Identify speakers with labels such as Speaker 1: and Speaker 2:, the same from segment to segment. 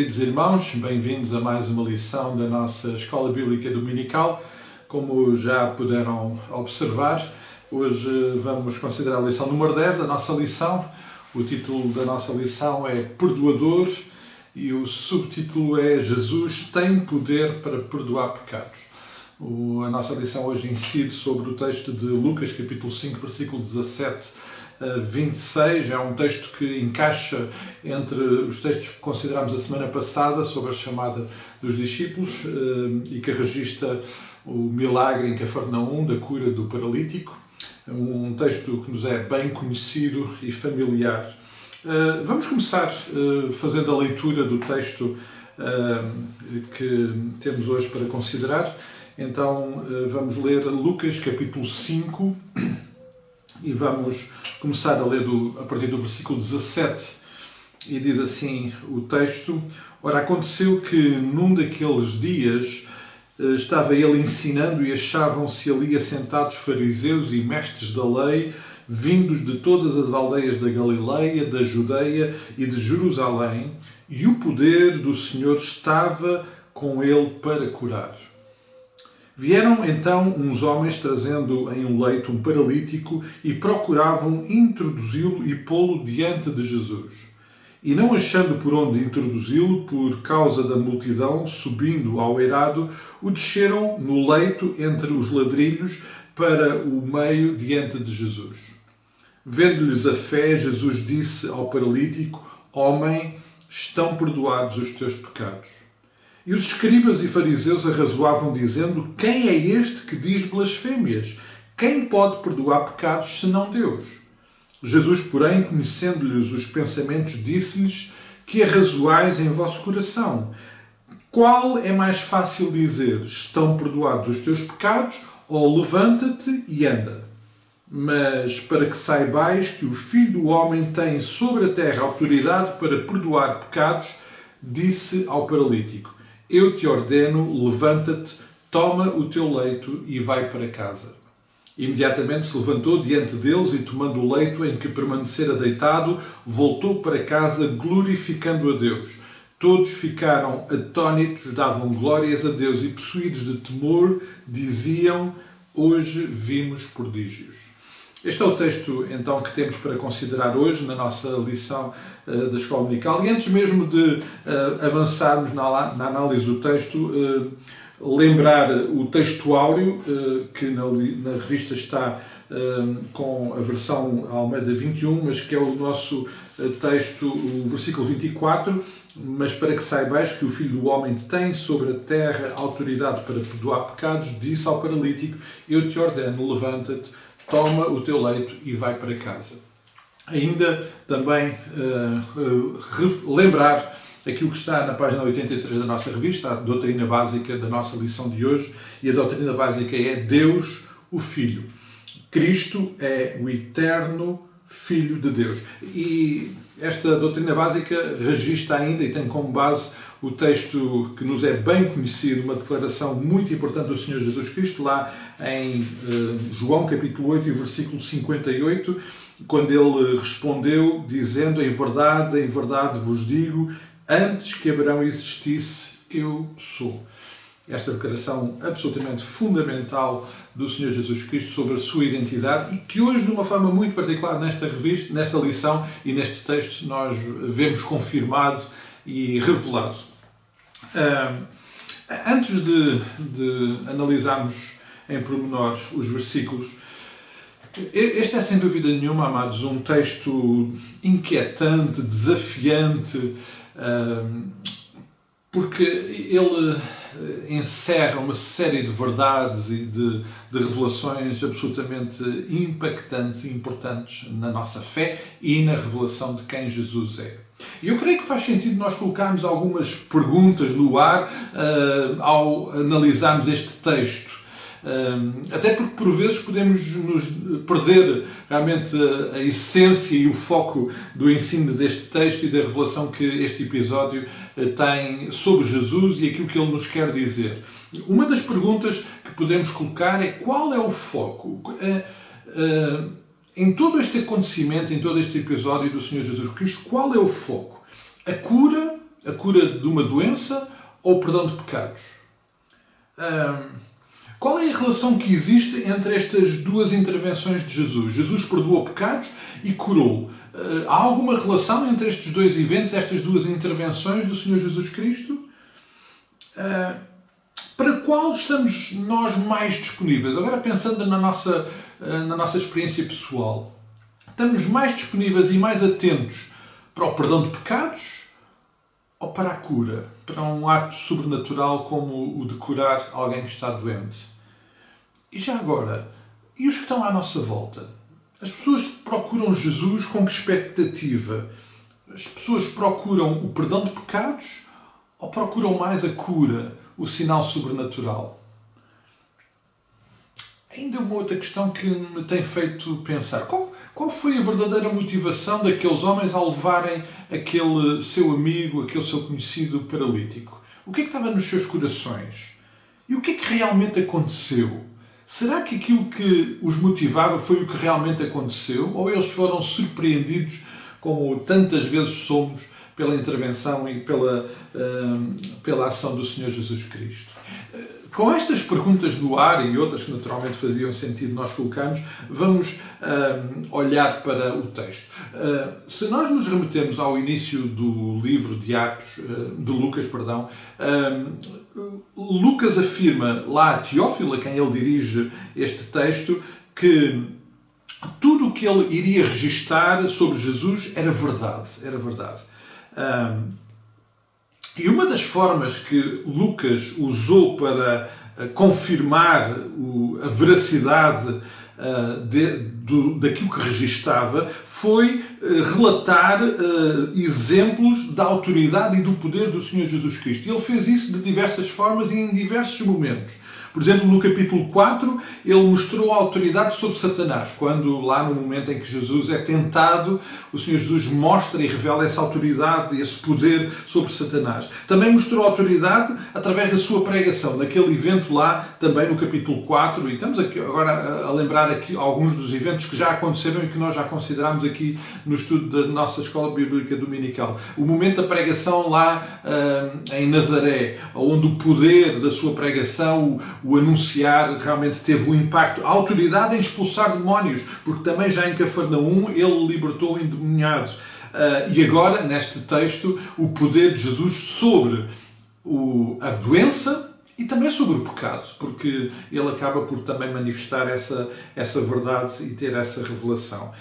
Speaker 1: queridos irmãos, bem-vindos a mais uma lição da nossa Escola Bíblica Dominical. Como já puderam observar, hoje vamos considerar a lição número 10 da nossa lição. O título da nossa lição é Perdoador e o subtítulo é Jesus tem poder para perdoar pecados. A nossa lição hoje incide sobre o texto de Lucas, capítulo 5, versículo 17 a 26. É um texto que encaixa entre os textos que considerámos a semana passada sobre a chamada dos discípulos e que registra o milagre em Cafarnaum da cura do paralítico. Um texto que nos é bem conhecido e familiar. Vamos começar fazendo a leitura do texto que temos hoje para considerar. Então vamos ler Lucas capítulo 5 e vamos começar a ler a partir do versículo 17. E diz assim o texto: Ora, aconteceu que num daqueles dias estava ele ensinando e achavam-se ali assentados fariseus e mestres da lei, vindos de todas as aldeias da Galileia, da Judeia e de Jerusalém, e o poder do Senhor estava com ele para curar. Vieram então uns homens trazendo em um leito um paralítico e procuravam introduzi-lo e pô-lo diante de Jesus. E não achando por onde introduzi-lo, por causa da multidão, subindo ao eirado, o desceram no leito entre os ladrilhos para o meio diante de Jesus. Vendo-lhes a fé, Jesus disse ao paralítico: Homem, estão perdoados os teus pecados. E os escribas e fariseus arrazoavam, dizendo: Quem é este que diz blasfémias? Quem pode perdoar pecados senão Deus? Jesus, porém, conhecendo-lhes os pensamentos, disse-lhes: Que arrazoais em vosso coração? Qual é mais fácil dizer: Estão perdoados os teus pecados, ou levanta-te e anda? Mas para que saibais que o Filho do Homem tem sobre a terra autoridade para perdoar pecados, disse ao paralítico: Eu te ordeno, levanta-te, toma o teu leito e vai para casa. Imediatamente se levantou diante deles e, tomando o leito em que permanecera deitado, voltou para casa, glorificando a Deus. Todos ficaram atónitos, davam glórias a Deus e, possuídos de temor, diziam: Hoje vimos prodígios. Este é o texto, então, que temos para considerar hoje na nossa lição da Escola Dominical. E antes mesmo de avançarmos na análise do texto, lembrar o texto áureo, que na revista está com a versão Almeida 21, mas que é o nosso texto, o versículo 24, mas para que saibais que o Filho do Homem tem sobre a terra autoridade para perdoar pecados, disse ao paralítico: Eu te ordeno, levanta-te, toma o teu leito e vai para casa. Ainda também lembrar aquilo que está na página 83 da nossa revista, a doutrina básica da nossa lição de hoje, e a doutrina básica é Deus, o Filho. Cristo é o eterno Filho de Deus. E esta doutrina básica registra ainda e tem como base o texto que nos é bem conhecido, uma declaração muito importante do Senhor Jesus Cristo, lá em João capítulo 8 e versículo 58, quando ele respondeu dizendo: em verdade vos digo, antes que Abraão existisse, eu sou. Esta declaração absolutamente fundamental do Senhor Jesus Cristo sobre a sua identidade e que hoje, de uma forma muito particular, nesta revista, nesta lição e neste texto, nós vemos confirmado e revelado. Antes de analisarmos em pormenor os versículos, este é sem dúvida nenhuma, amados, um texto inquietante, desafiante, porque ele encerra uma série de verdades e de revelações absolutamente impactantes e importantes na nossa fé e na revelação de quem Jesus é. E eu creio que faz sentido nós colocarmos algumas perguntas no ar ao analisarmos este texto. Até porque por vezes podemos nos perder realmente a essência e o foco do ensino deste texto e da revelação que este episódio tem sobre Jesus e aquilo que ele nos quer dizer. Uma das perguntas que podemos colocar é: qual é o foco? Em todo este acontecimento, em todo este episódio do Senhor Jesus Cristo, qual é o foco? A cura A cura de uma doença ou o perdão de pecados? Qual é a relação que existe entre estas duas intervenções de Jesus? Jesus perdoou pecados e curou. Há alguma relação entre estes dois eventos, estas duas intervenções do Senhor Jesus Cristo? Para qual estamos nós mais disponíveis? Agora pensando na nossa experiência pessoal. Estamos mais disponíveis e mais atentos para o perdão de pecados ou para a cura? Para um ato sobrenatural como o de curar alguém que está doente? E já agora, e os que estão à nossa volta? As pessoas procuram Jesus com que expectativa? As pessoas procuram o perdão de pecados ou procuram mais a cura, o sinal sobrenatural? Ainda uma outra questão que me tem feito pensar. Qual foi a verdadeira motivação daqueles homens ao levarem aquele seu amigo, aquele seu conhecido paralítico? O que é que estava nos seus corações? E o que é que realmente aconteceu? Será que aquilo que os motivava foi o que realmente aconteceu? Ou eles foram surpreendidos, como tantas vezes somos, pela intervenção e pela ação do Senhor Jesus Cristo? Com estas perguntas no ar e outras que naturalmente faziam sentido nós colocarmos, vamos olhar para o texto. Se nós nos remetemos ao início do livro de Atos, de Lucas, perdão, Lucas afirma lá a Teófilo, a quem ele dirige este texto, que tudo o que ele iria registar sobre Jesus era verdade. Era verdade. E uma das formas que Lucas usou para confirmar a veracidade daquilo que registava foi relatar exemplos da autoridade e do poder do Senhor Jesus Cristo. E ele fez isso de diversas formas e em diversos momentos. Por exemplo, no capítulo 4, ele mostrou a autoridade sobre Satanás, quando lá no momento em que Jesus é tentado, o Senhor Jesus mostra e revela essa autoridade e esse poder sobre Satanás. Também mostrou a autoridade através da sua pregação, naquele evento lá, também no capítulo 4, e estamos aqui agora a lembrar aqui alguns dos eventos que já aconteceram e que nós já consideramos aqui no estudo da nossa Escola Bíblica Dominical. O momento da pregação lá em Nazaré, onde o poder da sua pregação, o anunciar, realmente teve um impacto. A autoridade em expulsar demónios, porque também já em Cafarnaum ele libertou o endemoniado. E agora, neste texto, o poder de Jesus sobre a doença e também sobre o pecado, porque ele acaba por também manifestar essa verdade e ter essa revelação.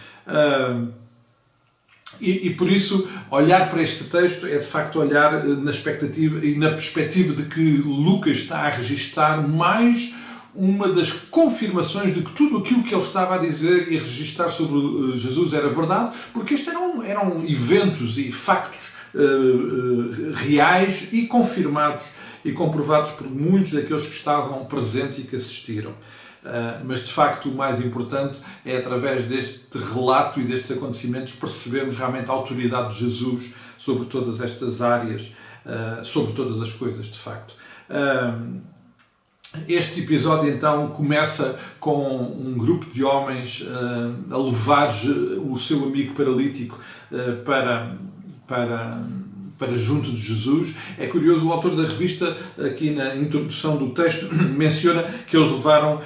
Speaker 1: E por isso, olhar para este texto é de facto olhar na expectativa e na perspectiva de que Lucas está a registar mais uma das confirmações de que tudo aquilo que ele estava a dizer e a registar sobre Jesus era verdade, porque estes eram eventos e factos reais e confirmados e comprovados por muitos daqueles que estavam presentes e que assistiram. Mas de facto o mais importante é através deste relato e destes acontecimentos percebermos realmente a autoridade de Jesus sobre todas estas áreas, sobre todas as coisas de facto. Este episódio então começa com um grupo de homens a levar o seu amigo paralítico para junto de Jesus. É curioso, o autor da revista, aqui na introdução do texto, menciona que eles levaram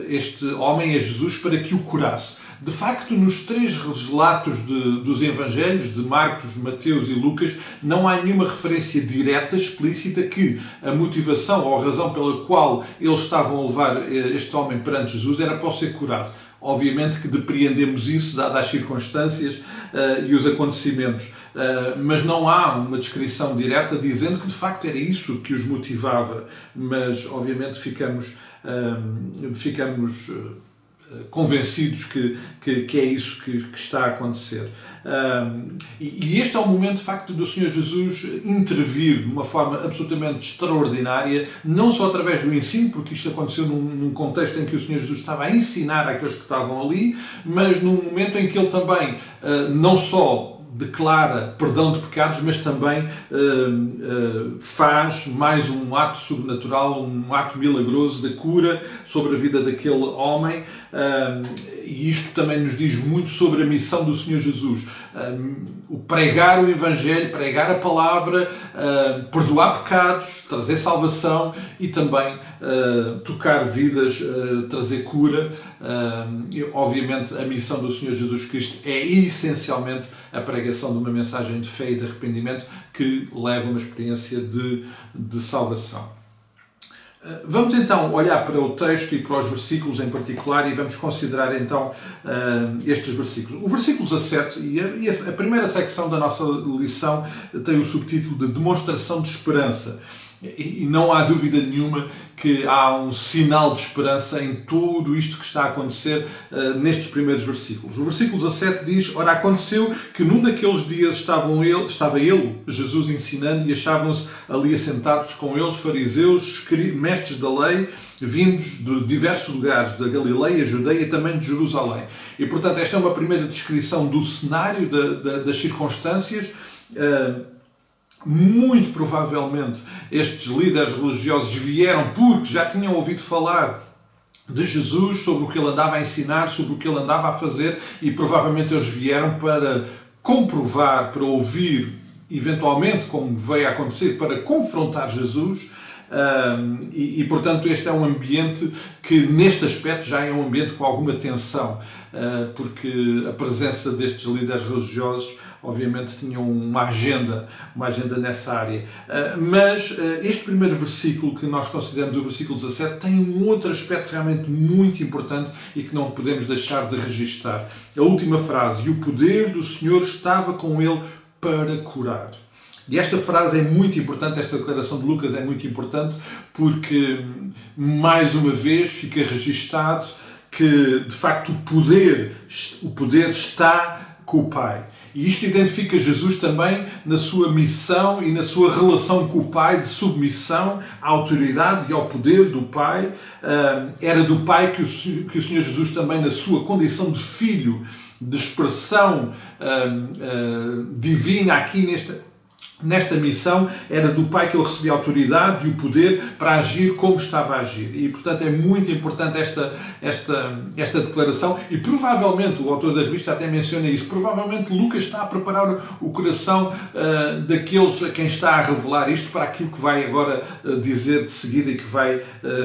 Speaker 1: este homem a Jesus para que o curasse. De facto, nos três relatos dos Evangelhos, de Marcos, Mateus e Lucas, não há nenhuma referência direta, explícita, que a motivação ou a razão pela qual eles estavam a levar este homem perante Jesus era para o ser curado. Obviamente que depreendemos isso, dadas as circunstâncias e os acontecimentos, mas não há uma descrição direta dizendo que de facto era isso que os motivava, mas obviamente ficamos convencidos que é isso que está a acontecer. E este é o momento, de facto, do Senhor Jesus intervir de uma forma absolutamente extraordinária, não só através do ensino, porque isto aconteceu num contexto em que o Senhor Jesus estava a ensinar àqueles que estavam ali, mas num momento em que ele também não só declara perdão de pecados, mas também faz mais um ato sobrenatural, um ato milagroso de cura sobre a vida daquele homem. E isto também nos diz muito sobre a missão do Senhor Jesus. O pregar o Evangelho, pregar a palavra, perdoar pecados, trazer salvação e também tocar vidas, trazer cura. Obviamente a missão do Senhor Jesus Cristo é essencialmente a pregação de uma mensagem de fé e de arrependimento que leva a uma experiência de salvação. Vamos então olhar para o texto e para os versículos em particular e vamos considerar então estes versículos. O versículo 17 e a primeira secção da nossa lição tem o subtítulo de Demonstração de Esperança. E não há dúvida nenhuma que há um sinal de esperança em tudo isto que está a acontecer nestes primeiros versículos. O versículo 17 diz: Ora, aconteceu que num daqueles dias estava ele, Jesus, ensinando, e achavam-se ali assentados com eles fariseus, mestres da lei, vindos de diversos lugares, da Galileia, Judeia e também de Jerusalém. E, portanto, esta é uma primeira descrição do cenário, das circunstâncias. Muito provavelmente estes líderes religiosos vieram porque já tinham ouvido falar de Jesus, sobre o que ele andava a ensinar, sobre o que ele andava a fazer, e provavelmente eles vieram para comprovar, para ouvir, eventualmente, como veio a acontecer, para confrontar Jesus. E, portanto, este é um ambiente que, neste aspecto, já é um ambiente com alguma tensão, porque a presença destes líderes religiosos, obviamente, tinham uma agenda nessa área. Mas este primeiro versículo, que nós consideramos o versículo 17, tem um outro aspecto realmente muito importante e que não podemos deixar de registar. A última frase: e o poder do Senhor estava com ele para curar. E esta frase é muito importante, esta declaração de Lucas é muito importante, porque, mais uma vez, fica registado que, de facto, o poder está com o Pai. E isto identifica Jesus também na sua missão e na sua relação com o Pai, de submissão à autoridade e ao poder do Pai. Era do Pai que o Senhor Jesus também, na sua condição de filho, de expressão divina aqui nesta missão, era do Pai que ele recebia a autoridade e o poder para agir como estava a agir. E, portanto, é muito importante esta declaração. E, provavelmente, o autor da revista até menciona isso, provavelmente Lucas está a preparar o coração daqueles a quem está a revelar isto para aquilo que vai agora dizer de seguida e que vai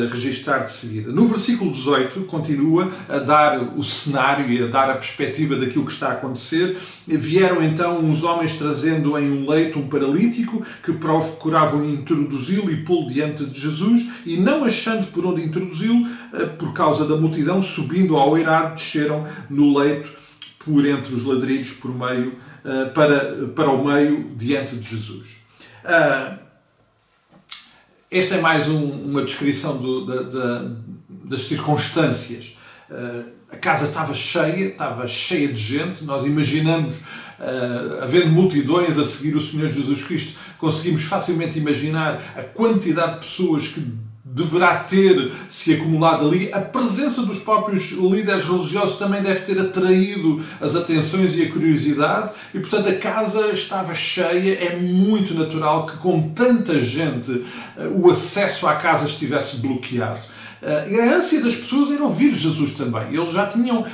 Speaker 1: registar de seguida. No versículo 18, continua a dar o cenário e a dar a perspectiva daquilo que está a acontecer. Vieram, então, uns homens trazendo em um leito um paralítico que procuravam introduzi-lo e pô-lo diante de Jesus, e não achando por onde introduzi-lo, por causa da multidão, subindo ao eirado, desceram no leito por entre os ladrilhos para o meio diante de Jesus. Esta é mais uma descrição das circunstâncias. A casa estava cheia de gente. Nós imaginamos, havendo multidões a seguir o Senhor Jesus Cristo, conseguimos facilmente imaginar a quantidade de pessoas que deverá ter se acumulado ali. A presença dos próprios líderes religiosos também deve ter atraído as atenções e a curiosidade, e, portanto, a casa estava cheia. É muito natural que, com tanta gente, o acesso à casa estivesse bloqueado. E a ânsia das pessoas era ouvir Jesus também. Eles já tinham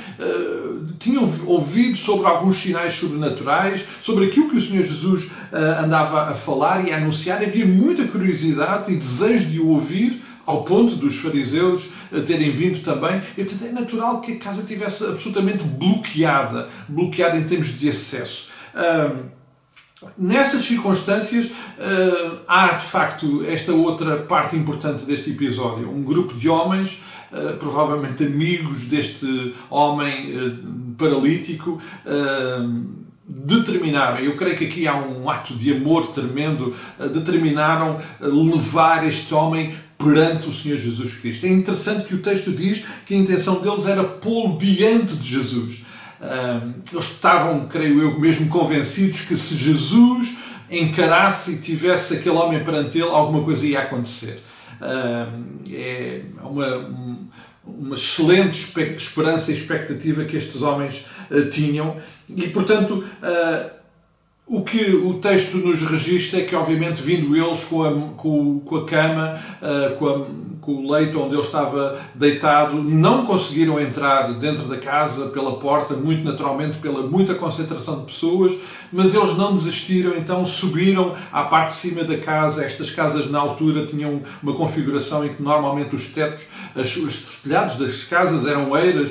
Speaker 1: ouvido sobre alguns sinais sobrenaturais, sobre aquilo que o Senhor Jesus andava a falar e a anunciar. Havia muita curiosidade e desejo de o ouvir, ao ponto dos fariseus terem vindo também. E, portanto, é natural que a casa estivesse absolutamente bloqueada em termos de acesso. Nessas circunstâncias, há de facto esta outra parte importante deste episódio. Um grupo de homens, provavelmente amigos deste homem paralítico, determinaram, eu creio que aqui há um ato de amor tremendo, determinaram levar este homem perante o Senhor Jesus Cristo. É interessante que o texto diz que a intenção deles era pô-lo diante de Jesus. Eles estavam, creio eu, mesmo convencidos que se Jesus encarasse e tivesse aquele homem perante ele, alguma coisa ia acontecer. É uma excelente esperança e expectativa que estes homens tinham, e, portanto, O que o texto nos registra é que, obviamente, vindo eles com a cama, com o leito onde ele estava deitado, não conseguiram entrar dentro da casa pela porta, muito naturalmente pela muita concentração de pessoas, mas eles não desistiram, então subiram à parte de cima da casa. Estas casas na altura tinham uma configuração em que normalmente os tetos, os telhados das casas eram eiras,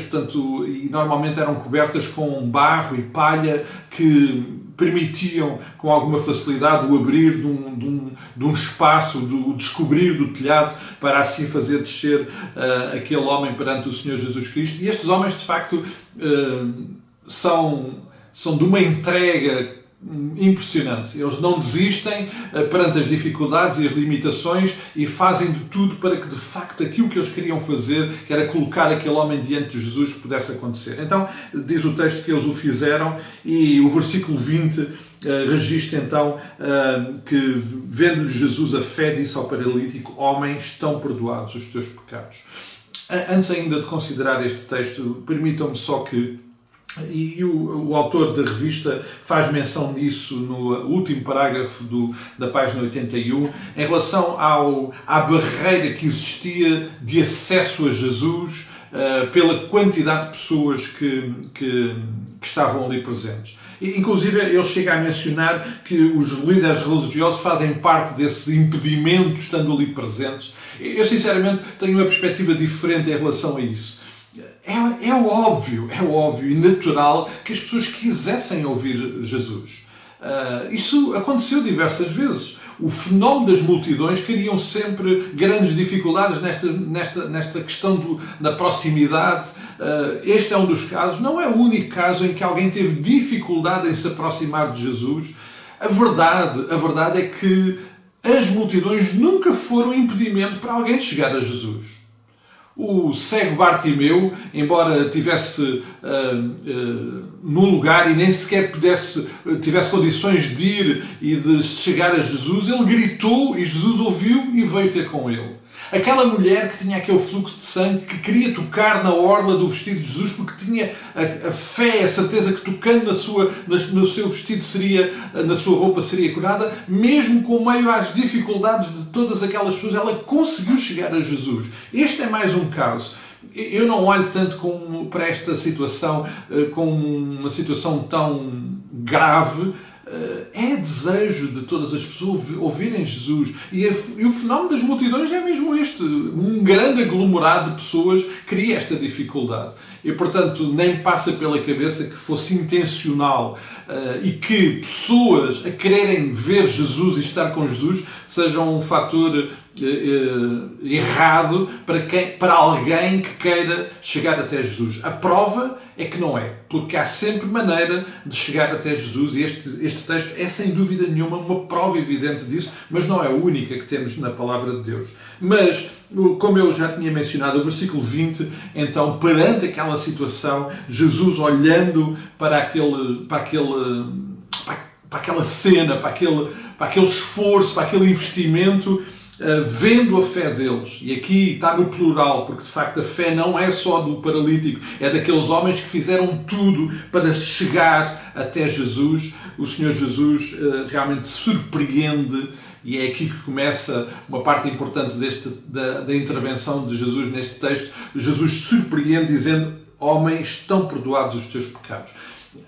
Speaker 1: portanto, e normalmente eram cobertas com barro e palha que permitiam com alguma facilidade o abrir de um espaço, o descobrir do telhado, para assim fazer descer aquele homem perante o Senhor Jesus Cristo. E estes homens, de facto, são de uma entrega impressionante. Eles não desistem perante as dificuldades e as limitações e fazem de tudo para que, de facto, aquilo que eles queriam fazer, que era colocar aquele homem diante de Jesus, pudesse acontecer. Então, diz o texto que eles o fizeram, e o versículo 20 registra então que, vendo-lhe Jesus a fé, disse ao paralítico: homem, estão perdoados os teus pecados. Antes ainda de considerar este texto, permitam-me só que, e o autor da revista faz menção disso no último parágrafo da página 81, em relação à barreira que existia de acesso a Jesus pela quantidade de pessoas que estavam ali presentes. E, inclusive, ele chega a mencionar que os líderes religiosos fazem parte desse impedimento estando ali presentes. Eu, sinceramente, tenho uma perspectiva diferente em relação a isso. É óbvio e natural que as pessoas quisessem ouvir Jesus. Isso aconteceu diversas vezes. O fenómeno das multidões criam sempre grandes dificuldades nesta questão da proximidade. Este é um dos casos, não é o único caso em que alguém teve dificuldade em se aproximar de Jesus. A verdade é que as multidões nunca foram impedimento para alguém chegar a Jesus. O cego Bartimeu, embora estivesse num lugar e nem sequer tivesse condições de ir e de chegar a Jesus, ele gritou e Jesus ouviu e veio ter com ele. Aquela mulher que tinha aquele fluxo de sangue, que queria tocar na orla do vestido de Jesus porque tinha a fé, a certeza que tocando no seu vestido na sua roupa seria curada, mesmo com meio às dificuldades de todas aquelas pessoas, ela conseguiu chegar a Jesus. Este é mais um caso. Eu não olho tanto para esta situação como uma situação tão grave. É desejo de todas as pessoas ouvirem Jesus. E o fenómeno das multidões é mesmo este. Um grande aglomerado de pessoas cria esta dificuldade. E, portanto, nem passa pela cabeça que fosse intencional e que pessoas a quererem ver Jesus e estar com Jesus sejam um fator errado para alguém que queira chegar até Jesus. A prova é que não é, porque há sempre maneira de chegar até Jesus, e este texto é sem dúvida nenhuma uma prova evidente disso, mas não é a única que temos na palavra de Deus. Mas, como eu já tinha mencionado, o versículo 20, então, perante aquela situação, Jesus olhando para aquela cena, para aquele esforço, para aquele investimento, vendo a fé deles, e aqui está no plural, porque de facto a fé não é só do paralítico, é daqueles homens que fizeram tudo para chegar até Jesus. O Senhor Jesus realmente surpreende, e é aqui que começa uma parte importante da intervenção de Jesus neste texto. Jesus surpreende dizendo: homem, estão perdoados os teus pecados.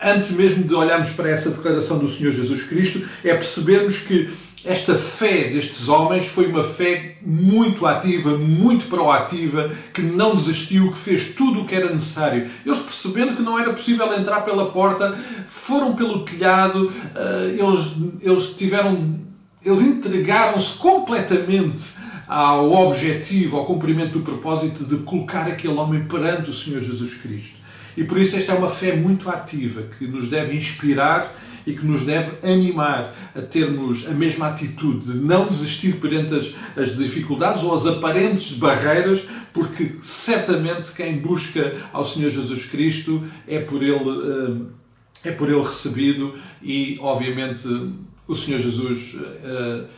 Speaker 1: Antes mesmo de olharmos para essa declaração do Senhor Jesus Cristo, é percebermos que esta fé destes homens foi uma fé muito ativa, muito proativa, que não desistiu, que fez tudo o que era necessário. Eles, percebendo que não era possível entrar pela porta, foram pelo telhado, eles entregaram-se completamente ao objetivo, ao cumprimento do propósito de colocar aquele homem perante o Senhor Jesus Cristo. E por isso esta é uma fé muito ativa, que nos deve inspirar e que nos deve animar a termos a mesma atitude de não desistir perante as dificuldades ou as aparentes barreiras, porque certamente quem busca ao Senhor Jesus Cristo é por Ele recebido, e obviamente o Senhor Jesus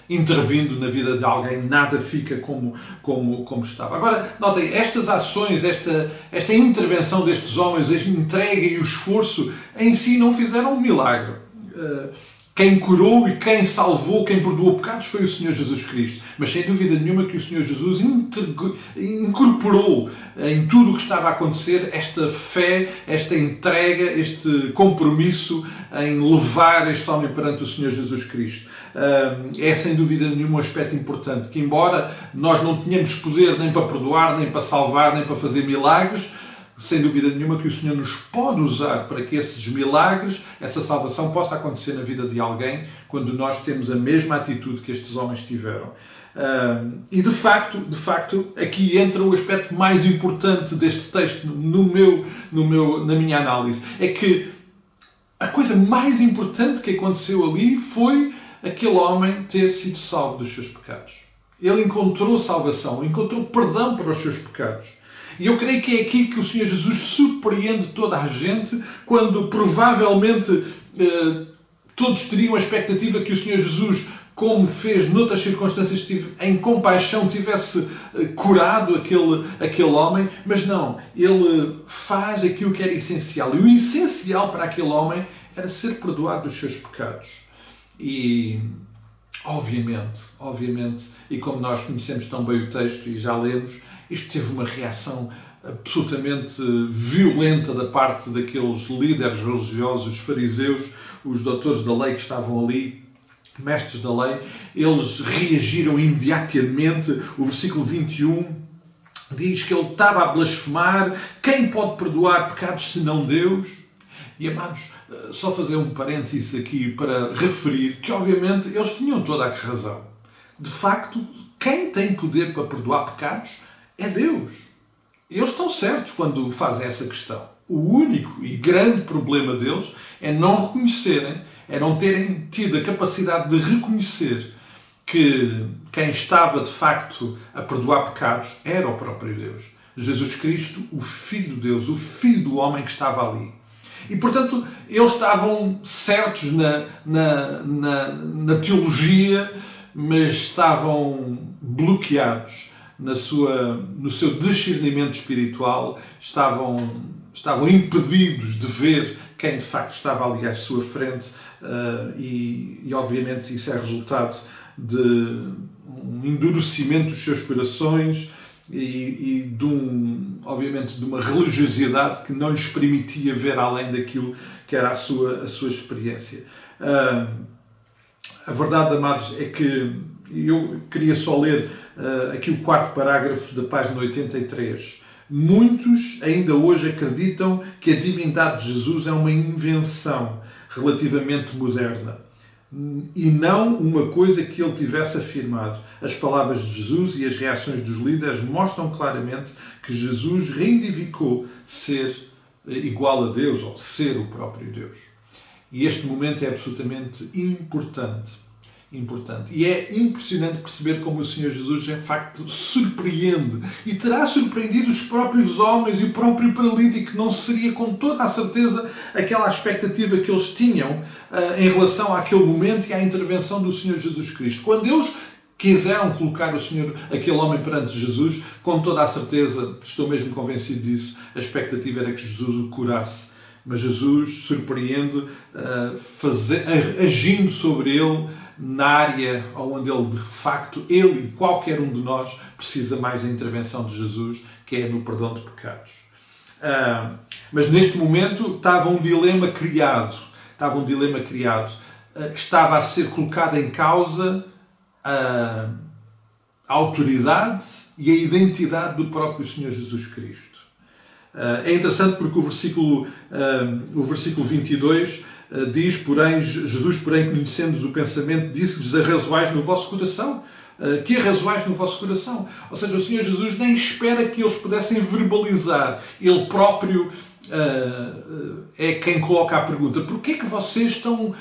Speaker 1: intervindo na vida de alguém, nada fica como estava. Agora, notem, estas ações, esta intervenção destes homens, esta entrega e o esforço em si não fizeram um milagre. quem curou e quem salvou, quem perdoou pecados foi o Senhor Jesus Cristo. Mas sem dúvida nenhuma que o Senhor Jesus incorporou em tudo o que estava a acontecer esta fé, esta entrega, este compromisso em levar este homem perante o Senhor Jesus Cristo. É sem dúvida nenhuma um aspecto importante, que embora nós não tenhamos poder nem para perdoar, nem para salvar, nem para fazer milagres, sem dúvida nenhuma que o Senhor nos pode usar para que esses milagres, essa salvação possa acontecer na vida de alguém quando nós temos a mesma atitude que estes homens tiveram. E de facto, aqui entra o aspecto mais importante deste texto na minha análise. É que a coisa mais importante que aconteceu ali foi aquele homem ter sido salvo dos seus pecados. Ele encontrou salvação, encontrou perdão para os seus pecados. E eu creio que é aqui que o Senhor Jesus surpreende toda a gente, quando provavelmente todos teriam a expectativa que o Senhor Jesus, como fez noutras circunstâncias, em compaixão, tivesse curado aquele homem, mas não, ele faz aquilo que era essencial. E o essencial para aquele homem era ser perdoado dos seus pecados. E obviamente, e como nós conhecemos tão bem o texto e já lemos, isto teve uma reação absolutamente violenta da parte daqueles líderes religiosos, os fariseus, os doutores da lei que estavam ali, mestres da lei. Eles reagiram imediatamente. O versículo 21 diz que ele estava a blasfemar. Quem pode perdoar pecados senão Deus? E, amados, só fazer um parênteses aqui para referir que, obviamente, eles tinham toda a razão. De facto, quem tem poder para perdoar pecados é Deus. Eles estão certos quando fazem essa questão. O único e grande problema deles é não reconhecerem, é não terem tido a capacidade de reconhecer que quem estava, de facto, a perdoar pecados era o próprio Deus. Jesus Cristo, o Filho de Deus, o Filho do homem que estava ali. E, portanto, eles estavam certos na teologia, mas estavam bloqueados no seu discernimento espiritual, estavam impedidos de ver quem de facto estava ali à sua frente, e obviamente isso é resultado de um endurecimento dos seus corações e obviamente de uma religiosidade que não lhes permitia ver além daquilo que era a sua experiência. A verdade, amados, é que eu queria só ler aqui o quarto parágrafo da página 83. Muitos ainda hoje acreditam que a divindade de Jesus é uma invenção relativamente moderna e não uma coisa que ele tivesse afirmado. As palavras de Jesus e as reações dos líderes mostram claramente que Jesus reivindicou ser igual a Deus, ou ser o próprio Deus. E este momento é absolutamente importante. E é impressionante perceber como o Senhor Jesus, de facto, surpreende. E terá surpreendido os próprios homens e o próprio paralítico. Não seria, com toda a certeza, aquela expectativa que eles tinham em relação àquele momento e à intervenção do Senhor Jesus Cristo. Quando eles quiseram colocar aquele homem perante Jesus, com toda a certeza, estou mesmo convencido disso, a expectativa era que Jesus o curasse. Mas Jesus surpreende agindo sobre ele na área onde ele, de facto, ele e qualquer um de nós precisa mais da intervenção de Jesus, que é no perdão de pecados. Mas neste momento estava um dilema criado. Estava a ser colocada em causa a autoridade e a identidade do próprio Senhor Jesus Cristo. É interessante porque o versículo 22 diz, Jesus, conhecendo o pensamento, disse-lhes: arrazoais no vosso coração. Que arrazoais no vosso coração? Ou seja, o Senhor Jesus nem espera que eles pudessem verbalizar. Ele próprio é quem coloca a pergunta: porquê é que vocês estão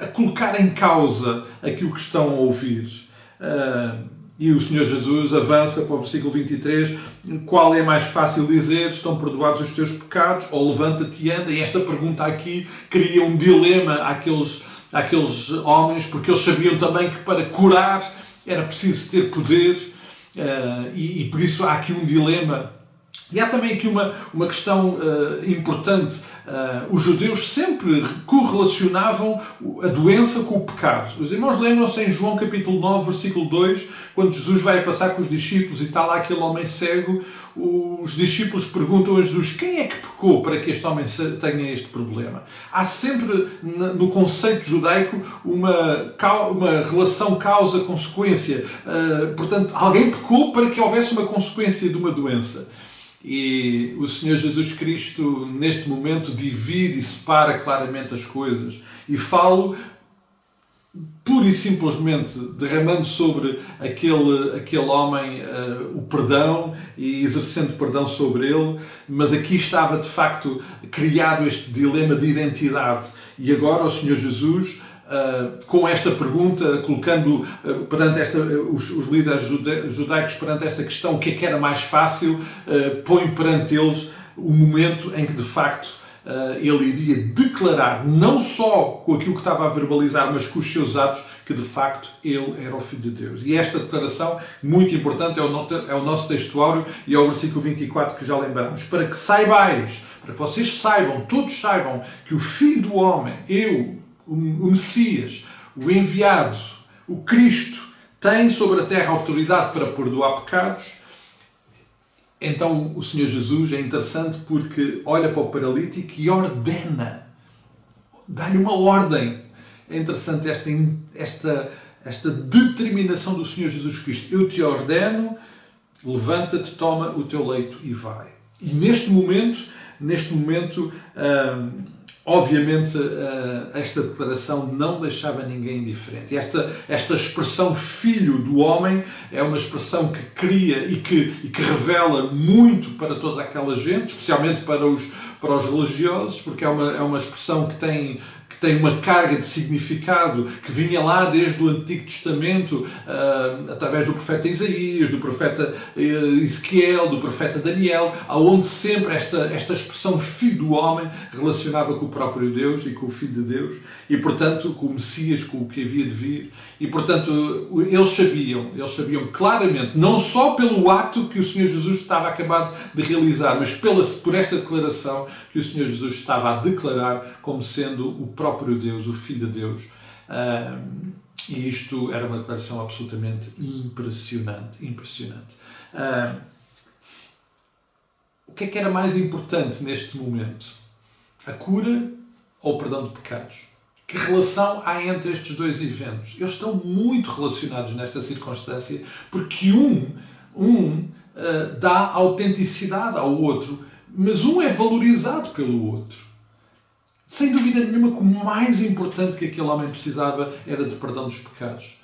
Speaker 1: a colocar em causa aquilo que estão a ouvir? E o Senhor Jesus avança para o versículo 23, qual é mais fácil dizer, estão perdoados os teus pecados, ou levanta-te e anda? E esta pergunta aqui cria um dilema àqueles homens, porque eles sabiam também que para curar era preciso ter poder, e por isso há aqui um dilema E há também aqui uma questão importante. Os judeus sempre correlacionavam a doença com o pecado. Os irmãos lembram-se em João capítulo 9, versículo 2, quando Jesus vai passar com os discípulos e está lá aquele homem cego, os discípulos perguntam a Jesus: quem é que pecou para que este homem tenha este problema? Há sempre no conceito judaico uma relação causa-consequência. Portanto, alguém pecou para que houvesse uma consequência de uma doença. E o Senhor Jesus Cristo, neste momento, divide e separa claramente as coisas. E falo pura e simplesmente derramando sobre aquele homem o perdão e exercendo perdão sobre ele, mas aqui estava de facto criado este dilema de identidade. E agora o Senhor Jesus, com esta pergunta, colocando perante os líderes judaicos perante esta questão, o que é que era mais fácil, põe perante eles o momento em que de facto ele iria declarar, não só com aquilo que estava a verbalizar, mas com os seus atos, que de facto ele era o Filho de Deus. E esta declaração, muito importante, é o nosso textuário e é o versículo 24 que já lembramos. Para que saibais, para que vocês saibam, todos saibam, que o Filho do Homem, o Messias, o enviado, o Cristo, tem sobre a terra autoridade para perdoar pecados. Então o Senhor Jesus é interessante porque olha para o paralítico e ordena, dá-lhe uma ordem. É interessante esta determinação do Senhor Jesus Cristo. Eu te ordeno, levanta-te, toma o teu leito e vai. E neste momento, obviamente, esta declaração não deixava ninguém indiferente. Esta expressão filho do homem é uma expressão que cria e que revela muito para toda aquela gente, especialmente para os religiosos, porque é uma expressão que tem uma carga de significado que vinha lá desde o Antigo Testamento, através do profeta Isaías, do profeta Ezequiel, do profeta Daniel, onde sempre esta expressão filho do homem relacionava com o próprio Deus e com o Filho de Deus e, portanto, com o Messias, com o que havia de vir. E, portanto, eles sabiam claramente, não só pelo ato que o Senhor Jesus estava acabado de realizar, mas por esta declaração que o Senhor Jesus estava a declarar como sendo o próprio Deus, o Filho de Deus. E isto era uma declaração absolutamente impressionante. O que é que era mais importante neste momento? A cura ou o perdão de pecados? Que relação há entre estes dois eventos? Eles estão muito relacionados nesta circunstância, porque um dá autenticidade ao outro, mas um é valorizado pelo outro. Sem dúvida nenhuma que o mais importante que aquele homem precisava era de perdão dos pecados.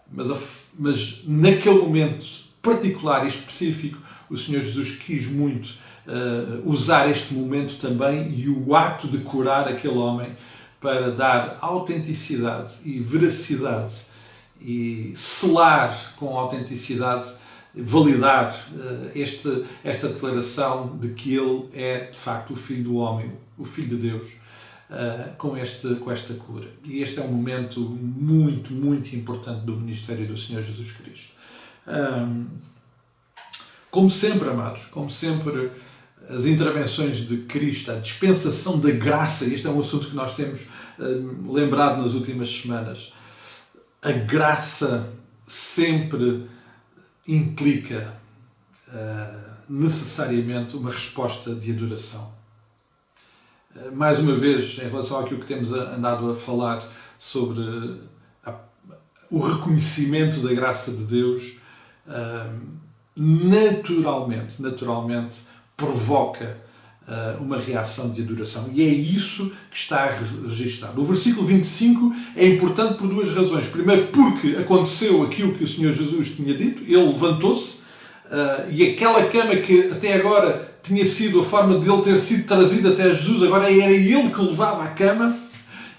Speaker 1: Mas naquele momento particular e específico, o Senhor Jesus quis muito usar este momento também e o ato de curar aquele homem para dar autenticidade e veracidade e selar com autenticidade, validar esta declaração de que ele é de facto o Filho do Homem, o Filho de Deus, com esta cura. E este é um momento muito, muito importante do ministério do Senhor Jesus Cristo. Como sempre, amados, como sempre, as intervenções de Cristo, a dispensação da graça, este é um assunto que nós temos lembrado nas últimas semanas. A graça sempre implica necessariamente uma resposta de adoração. Mais uma vez, em relação àquilo que temos andado a falar sobre o reconhecimento da graça de Deus, naturalmente provoca uma reação de adoração. E é isso que está registado. O versículo 25 é importante por duas razões. Primeiro, porque aconteceu aquilo que o Senhor Jesus tinha dito. Ele levantou-se e aquela cama que até agora tinha sido a forma de ele ter sido trazido até Jesus, agora era ele que levava a cama.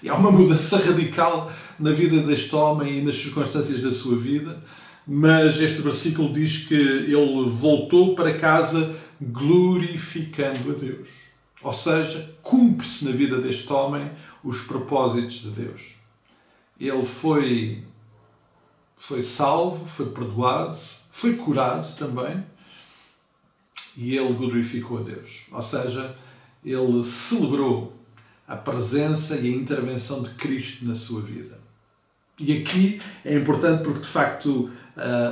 Speaker 1: E há uma mudança radical na vida deste homem e nas circunstâncias da sua vida. Mas este versículo diz que ele voltou para casa glorificando a Deus. Ou seja, cumpre-se na vida deste homem os propósitos de Deus. Ele foi salvo, foi perdoado, foi curado também. e ele glorificou a Deus. Ou seja, ele celebrou a presença e a intervenção de Cristo na sua vida. E aqui é importante porque, de facto,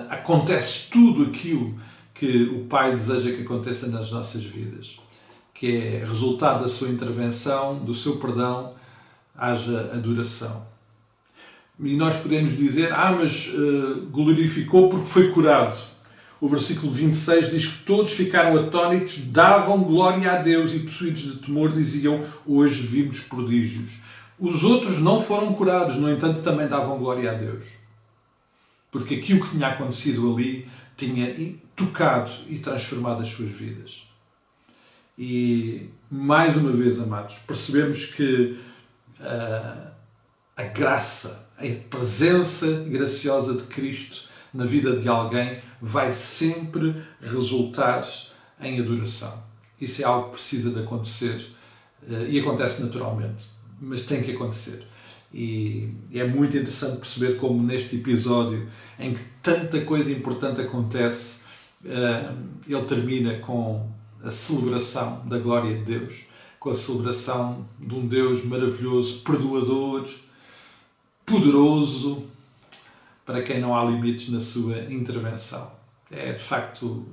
Speaker 1: acontece tudo aquilo que o Pai deseja que aconteça nas nossas vidas, que é resultado da sua intervenção, do seu perdão, haja adoração. E nós podemos dizer, mas glorificou porque foi curado. O versículo 26 diz que todos ficaram atónitos, davam glória a Deus e, possuídos de temor, diziam: hoje vimos prodígios. Os outros não foram curados, no entanto, também davam glória a Deus. Porque aquilo que tinha acontecido ali tinha tocado e transformado as suas vidas. E, mais uma vez, amados, percebemos que a graça, a presença graciosa de Cristo na vida de alguém vai sempre resultar em adoração. Isso é algo que precisa de acontecer e acontece naturalmente, mas tem que acontecer. E é muito interessante perceber como neste episódio, em que tanta coisa importante acontece, ele termina com a celebração da glória de Deus, com a celebração de um Deus maravilhoso, perdoador, poderoso, para quem não há limites na sua intervenção. É, de facto,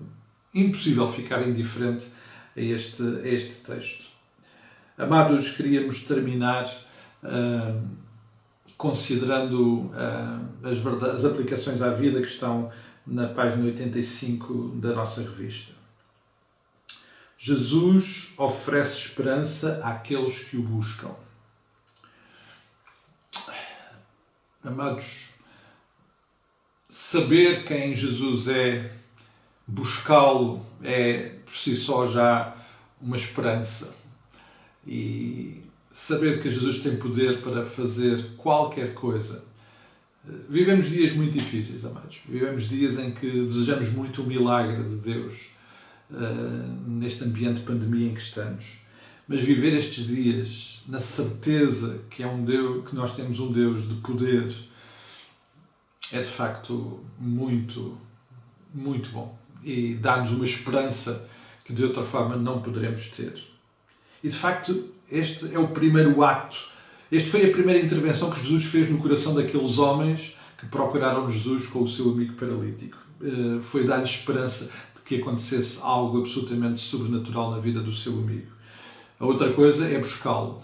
Speaker 1: impossível ficar indiferente a este texto. Amados, queríamos terminar considerando as aplicações à vida que estão na página 85 da nossa revista. Jesus oferece esperança àqueles que o buscam. Amados, saber quem Jesus é, buscá-lo, é por si só já uma esperança. E saber que Jesus tem poder para fazer qualquer coisa. Vivemos dias muito difíceis, amados. Vivemos dias em que desejamos muito o milagre de Deus, neste ambiente de pandemia em que estamos. Mas viver estes dias na certeza que é um Deus, que nós temos um Deus de poder, é de facto muito, muito bom. E dá-nos uma esperança que de outra forma não poderemos ter. E de facto, este é o primeiro ato. Este foi a primeira intervenção que Jesus fez no coração daqueles homens que procuraram Jesus com o seu amigo paralítico. Foi dar-lhes esperança de que acontecesse algo absolutamente sobrenatural na vida do seu amigo. A outra coisa é buscá-lo.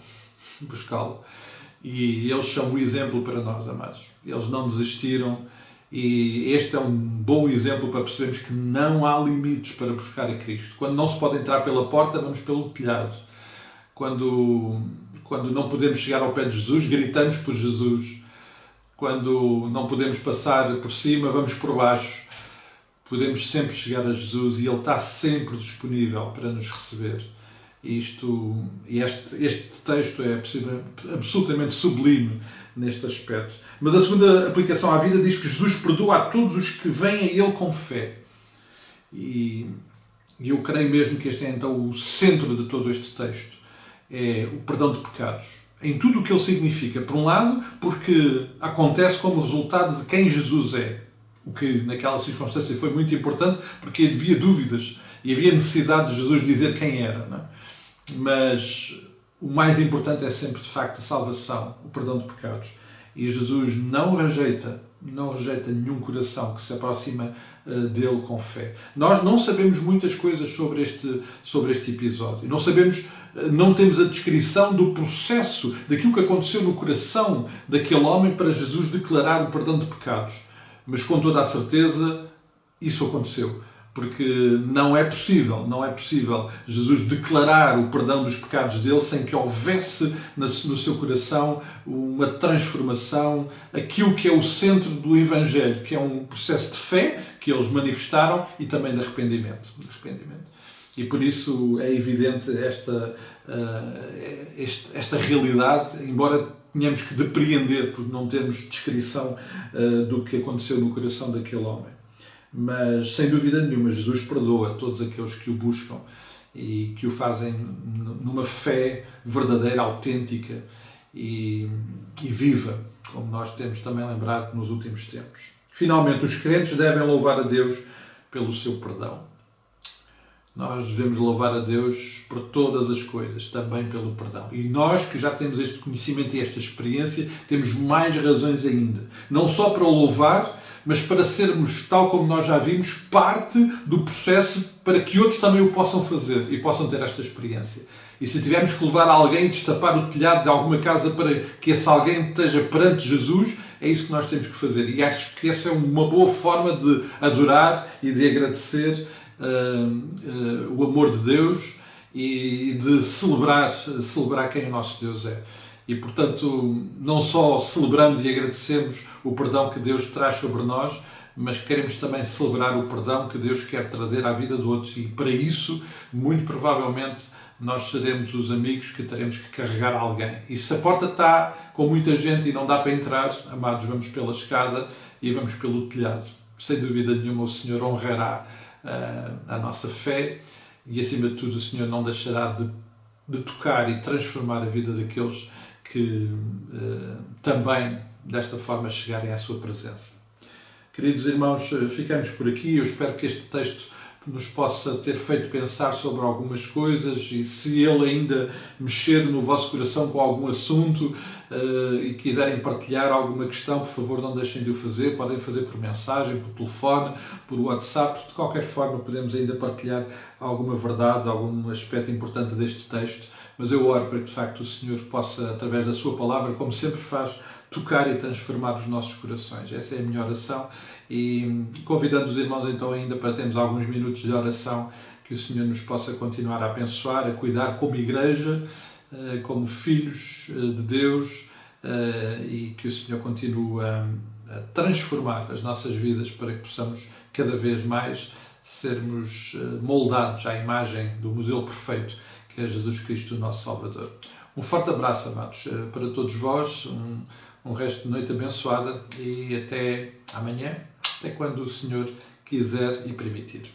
Speaker 1: E eles são um exemplo para nós, amados. Eles não desistiram e este é um bom exemplo para percebermos que não há limites para buscar a Cristo. Quando não se pode entrar pela porta, vamos pelo telhado. Quando não podemos chegar ao pé de Jesus, gritamos por Jesus. Quando não podemos passar por cima, vamos por baixo. Podemos sempre chegar a Jesus e Ele está sempre disponível para nos receber. Este texto é absolutamente sublime neste aspecto. Mas a segunda aplicação à vida diz que Jesus perdoa a todos os que vêm a Ele com fé. E eu creio mesmo que este é então o centro de todo este texto. É o perdão de pecados. Em tudo o que ele significa. Por um lado, porque acontece como resultado de quem Jesus é. O que naquela circunstância foi muito importante, porque havia dúvidas e havia necessidade de Jesus dizer quem era. Não é? Mas o mais importante é sempre, de facto, a salvação, o perdão de pecados. E Jesus não rejeita nenhum coração que se aproxima dele com fé. Nós não sabemos muitas coisas sobre este episódio. Não temos a descrição do processo, daquilo que aconteceu no coração daquele homem para Jesus declarar o perdão de pecados. Mas com toda a certeza isso aconteceu. Porque não é possível Jesus declarar o perdão dos pecados dele sem que houvesse no seu coração uma transformação, aquilo que é o centro do Evangelho, que é um processo de fé que eles manifestaram e também de arrependimento. E por isso é evidente esta realidade, embora tenhamos que depreender, porque não temos descrição do que aconteceu no coração daquele homem. Mas, sem dúvida nenhuma, Jesus perdoa todos aqueles que o buscam e que o fazem numa fé verdadeira, autêntica e viva, como nós temos também lembrado nos últimos tempos. Finalmente, os crentes devem louvar a Deus pelo seu perdão. nós devemos louvar a Deus por todas as coisas, também pelo perdão. E nós que já temos este conhecimento e esta experiência, temos mais razões ainda. Não só para o louvar, mas para sermos, tal como nós já vimos, parte do processo para que outros também o possam fazer e possam ter esta experiência. E se tivermos que levar alguém, destapar o telhado de alguma casa para que esse alguém esteja perante Jesus, é isso que nós temos que fazer. E acho que essa é uma boa forma de adorar e de agradecer o amor de Deus e de celebrar quem o nosso Deus é. E, portanto, não só celebramos e agradecemos o perdão que Deus traz sobre nós, mas queremos também celebrar o perdão que Deus quer trazer à vida de outros. E, para isso, muito provavelmente, nós seremos os amigos que teremos que carregar alguém. E se a porta está com muita gente e não dá para entrar, amados, vamos pela escada e vamos pelo telhado. Sem dúvida nenhuma, o Senhor honrará a nossa fé e, acima de tudo, o Senhor não deixará de tocar e transformar a vida daqueles que também desta forma chegarem à sua presença. Queridos irmãos, ficamos por aqui. Eu espero que este texto nos possa ter feito pensar sobre algumas coisas e se ele ainda mexer no vosso coração com algum assunto e quiserem partilhar alguma questão, por favor não deixem de o fazer. Podem fazer por mensagem, por telefone, por WhatsApp. De qualquer forma podemos ainda partilhar alguma verdade, algum aspecto importante deste texto. Mas eu oro para que de facto o Senhor possa, através da sua palavra, como sempre faz, tocar e transformar os nossos corações. Essa é a minha oração e convidando os irmãos então ainda para termos alguns minutos de oração, que o Senhor nos possa continuar a abençoar, a cuidar como igreja, como filhos de Deus e que o Senhor continue a transformar as nossas vidas para que possamos cada vez mais sermos moldados à imagem do modelo perfeito que é Jesus Cristo, o nosso Salvador. Um forte abraço, amados, para todos vós, um resto de noite abençoada e até amanhã, até quando o Senhor quiser e permitir.